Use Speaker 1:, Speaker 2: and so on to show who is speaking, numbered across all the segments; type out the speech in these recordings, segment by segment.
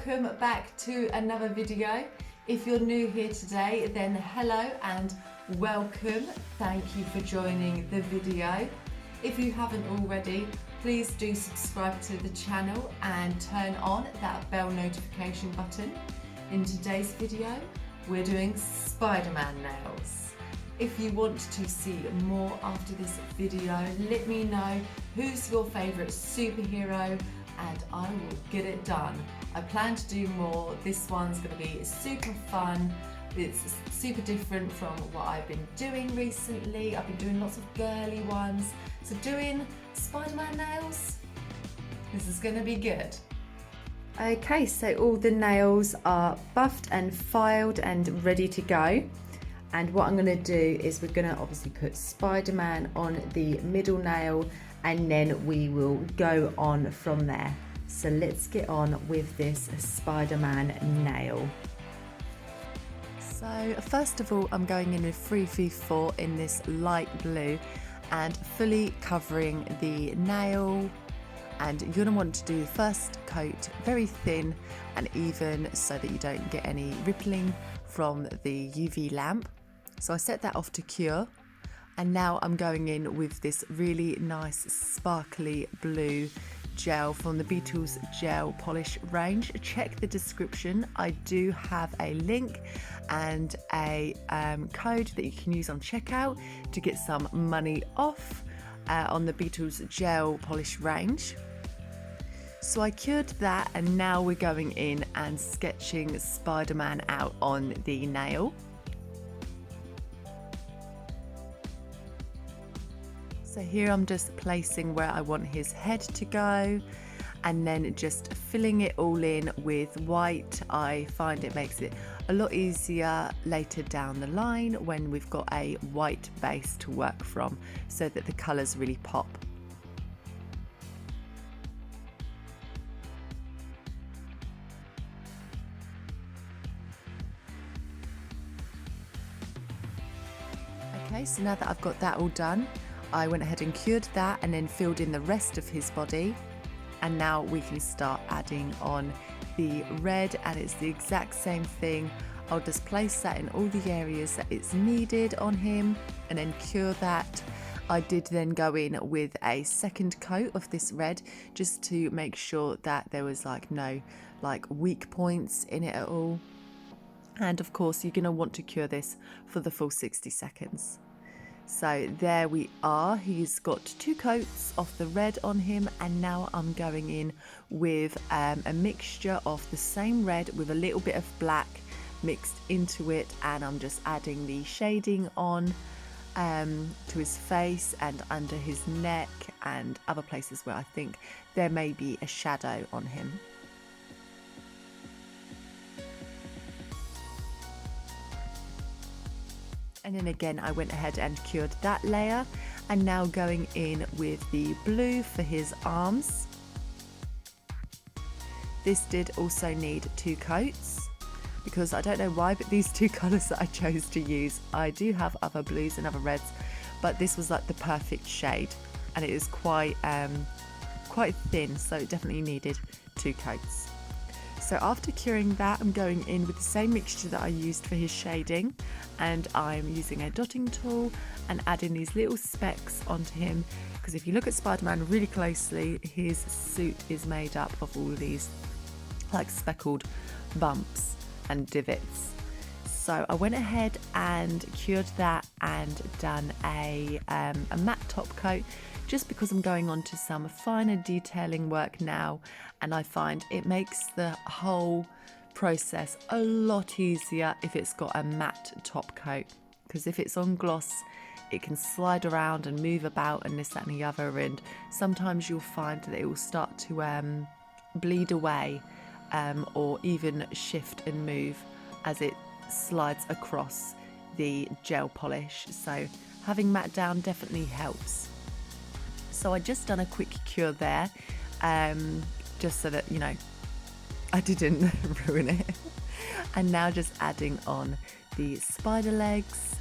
Speaker 1: welcome back to another video. If you're new here today, then hello and welcome. Thank you for joining the video. If you haven't already, please do subscribe to the channel and turn on that bell notification button. In today's video, we're doing Spiderman nails. If you want to see more after this video, let me know who's your favourite superhero and I will get it done. I plan to do more. This one's going to be super fun. It's super different from what I've been doing recently. I've been doing lots of girly ones. So doing Spiderman nails, this is going to be good. Okay, so all the nails are buffed and filed and ready to go. And what I'm going to do is we're going to obviously put Spiderman on the middle nail and then we will go on from there. So let's get on with this Spiderman nail. So first of all, I'm going in with 3v4 in this light blue and fully covering the nail. And you're going to want to do the first coat very thin and even so that you don't get any rippling from the UV lamp. So I set that off to cure. And now I'm going in with this really nice sparkly blue gel from the Beetles gel polish range. Check the description. I do have a link and a code that you can use on checkout to get some money off on the Beetles gel polish range. So I cured that and now we're going in and sketching Spiderman out on the nail. So here I'm just placing where I want his head to go and then just filling it all in with white. I find it makes it a lot easier later down the line when we've got a white base to work from so that the colours really pop. Okay, so now that I've got that all done, I went ahead and cured that and then filled in the rest of his body. And now we can start adding on the red and it's the exact same thing. I'll just place that in all the areas that it's needed on him and then cure that. I did then go in with a second coat of this red just to make sure that there was no weak points in it at all. And of course you're going to want to cure this for the full 60 seconds. So there we are, he's got 2 coats of the red on him and now I'm going in with a mixture of the same red with a little bit of black mixed into it and I'm just adding the shading on to his face and under his neck and other places where I think there may be a shadow on him. And then again I went ahead and cured that layer and now going in with the blue for his arms. This did also need 2 coats because I don't know why, but these 2 colours that I chose to use, I do have other blues and other reds, but this was like the perfect shade and it is quite thin, so it definitely needed 2 coats. So after curing that, I'm going in with the same mixture that I used for his shading and I'm using a dotting tool and adding these little specks onto him because if you look at Spider-Man really closely, his suit is made up of all these speckled bumps and divots. So I went ahead and cured that and done a matte top coat just because I'm going on to some finer detailing work now and I find it makes the whole process a lot easier if it's got a matte top coat, because if it's on gloss it can slide around and move about and this, that and the other, and sometimes you'll find that it will start to bleed away or even shift and move as it slides across the gel polish. So having matte down definitely helps. So I just done a quick cure there, just so that, I didn't ruin it. And now just adding on the spider legs.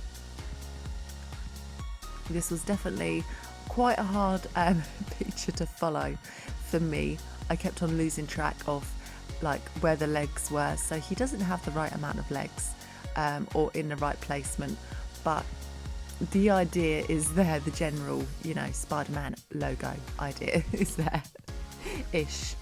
Speaker 1: This was definitely quite a hard picture to follow for me. I kept on losing track of like where the legs were, so he doesn't have the right amount of legs or in the right placement, but the idea is there. The general, you know, Spider-Man logo idea is there ish.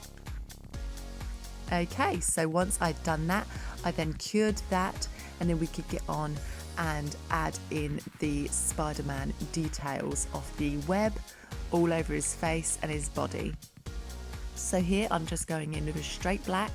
Speaker 1: Okay, so once I'd done that, I then cured that, and then we could get on and add in the Spider-Man details of the web all over his face and his body. So here I'm just going in with a straight black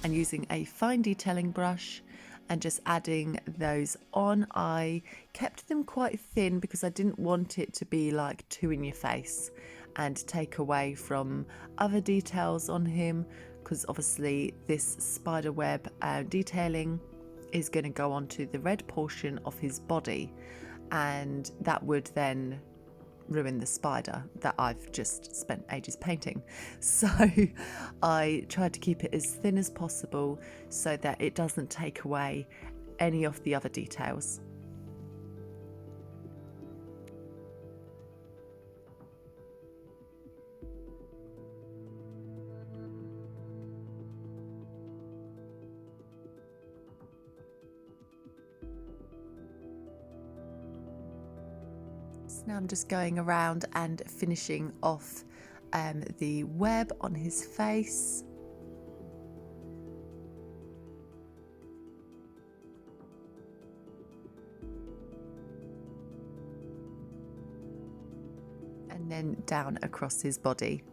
Speaker 1: and using a fine detailing brush and just adding those on. I kept them quite thin because I didn't want it to be like too in your face and take away from other details on him, because obviously this spider web detailing is going to go onto the red portion of his body, and that would then ruin the spider that I've just spent ages painting. So I tried to keep it as thin as possible so that it doesn't take away any of the other details. So now I'm just going around and finishing off the web on his face. And then down across his body.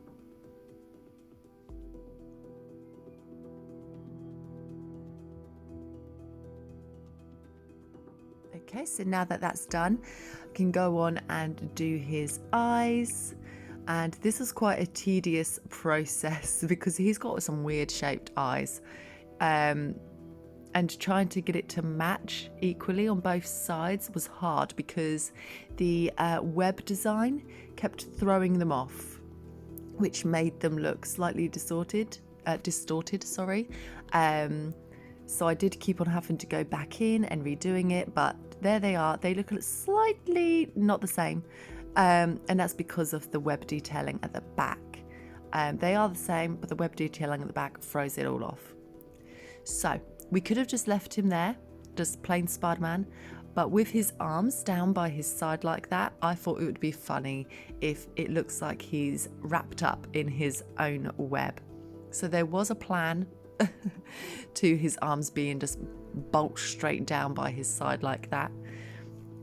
Speaker 1: Okay, so now that that's done, I can go on and do his eyes. And this is quite a tedious process because he's got some weird shaped eyes. And trying to get it to match equally on both sides was hard because the web design kept throwing them off, which made them look slightly distorted. So I did keep on having to go back in and redoing it, but there they are. They look slightly not the same, and that's because of the web detailing at the back. They are the same, but the web detailing at the back throws it all off. So we could have just left him there, just plain Spider-Man, but with his arms down by his side like that, I thought it would be funny if it looks like he's wrapped up in his own web. So there was a plan to his arms being just bulked straight down by his side like that.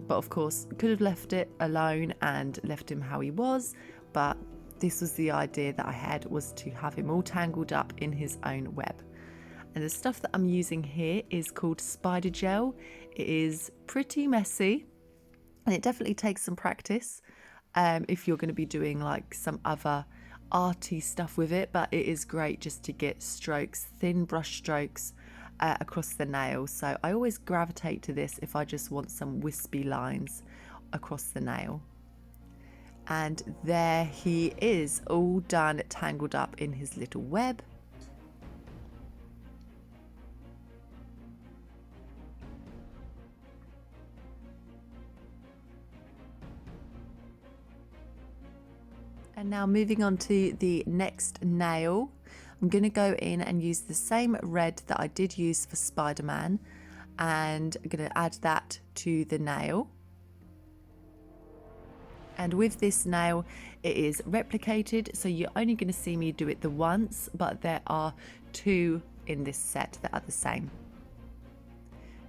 Speaker 1: But of course, could have left it alone and left him how he was, but this was the idea that I had, was to have him all tangled up in his own web. And the stuff that I'm using here is called spider gel. It is pretty messy and it definitely takes some practice if you're going to be doing like some other arty stuff with it, but it is great just to get strokes, thin brush strokes across the nail. So I always gravitate to this if I just want some wispy lines across the nail. And there he is, all done, tangled up in his little web. And now moving on to the next nail, I'm going to go in and use the same red that I did use for Spider-Man, and I'm going to add that to the nail. And with this nail, it is replicated, so you're only going to see me do it the once, but there are two in this set that are the same.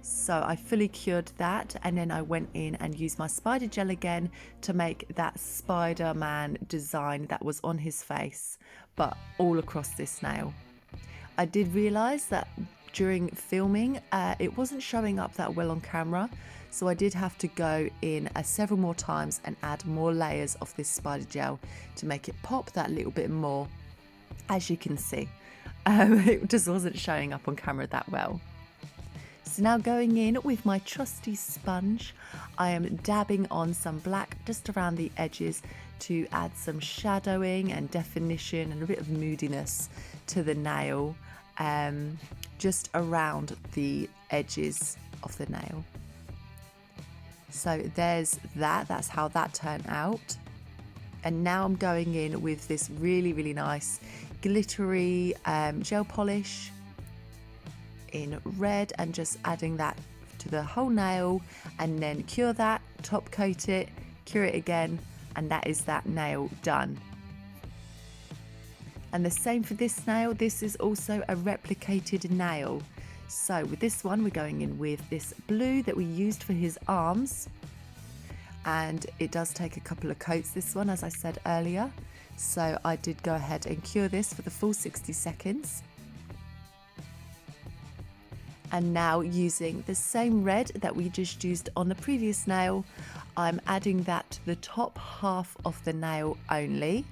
Speaker 1: So I fully cured that, and then I went in and used my spider gel again to make that Spider-Man design that was on his face, but all across this nail. I did realise that during filming it wasn't showing up that well on camera, so I did have to go in several more times and add more layers of this spider gel to make it pop that little bit more. As you can see, it just wasn't showing up on camera that well. So now going in with my trusty sponge, I am dabbing on some black just around the edges to add some shadowing and definition and a bit of moodiness to the nail, just around the edges of the nail. So there's that, that's how that turned out. And now I'm going in with this really, really nice glittery gel polish in red and just adding that to the whole nail, and then cure that, top coat it, cure it again, and that is that nail done. And the same for this nail. This is also a replicated nail. So with this one, we're going in with this blue that we used for his arms, and it does take a couple of coats, this one, as I said earlier. So I did go ahead and cure this for the full 60 seconds. And now, using the same red that we just used on the previous nail, I'm adding that to the top half of the nail only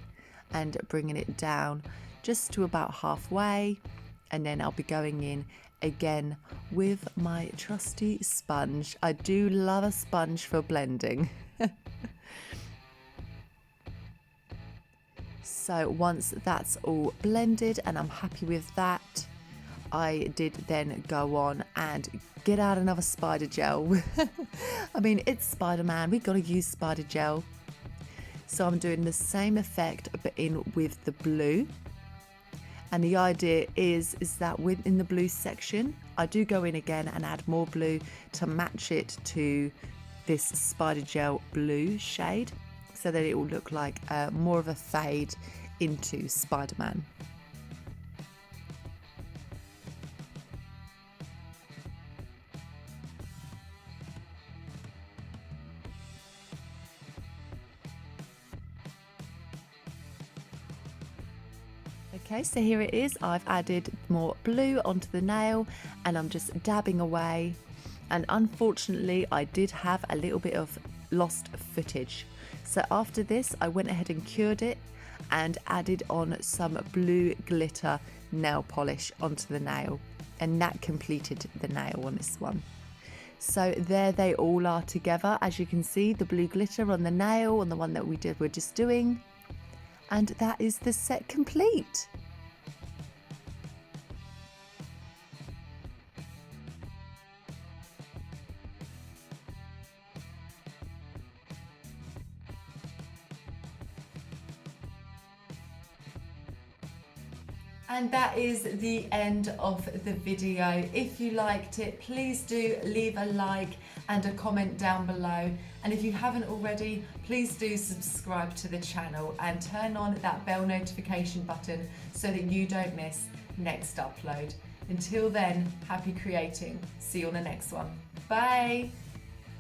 Speaker 1: and bringing it down just to about halfway. And then I'll be going in again with my trusty sponge. I do love a sponge for blending. So once that's all blended and I'm happy with that, I did then go on and get out another spider gel. I mean, it's Spider-Man, we've got to use spider gel. So I'm doing the same effect but in with the blue. And the idea is that within the blue section, I do go in again and add more blue to match it to this spider gel blue shade, so that it will look like more of a fade into Spider-Man. Okay, so here it is. I've added more blue onto the nail and I'm just dabbing away. And unfortunately, I did have a little bit of lost footage. So after this, I went ahead and cured it and added on some blue glitter nail polish onto the nail. And that completed the nail on this one. So there they all are together. As you can see, the blue glitter on the nail on the one that we're just doing. And that is the set complete. And that is the end of the video. If you liked it, please do leave a like and a comment down below. And if you haven't already, please do subscribe to the channel and turn on that bell notification button so that you don't miss next upload. Until then, happy creating. See you on the next one. Bye.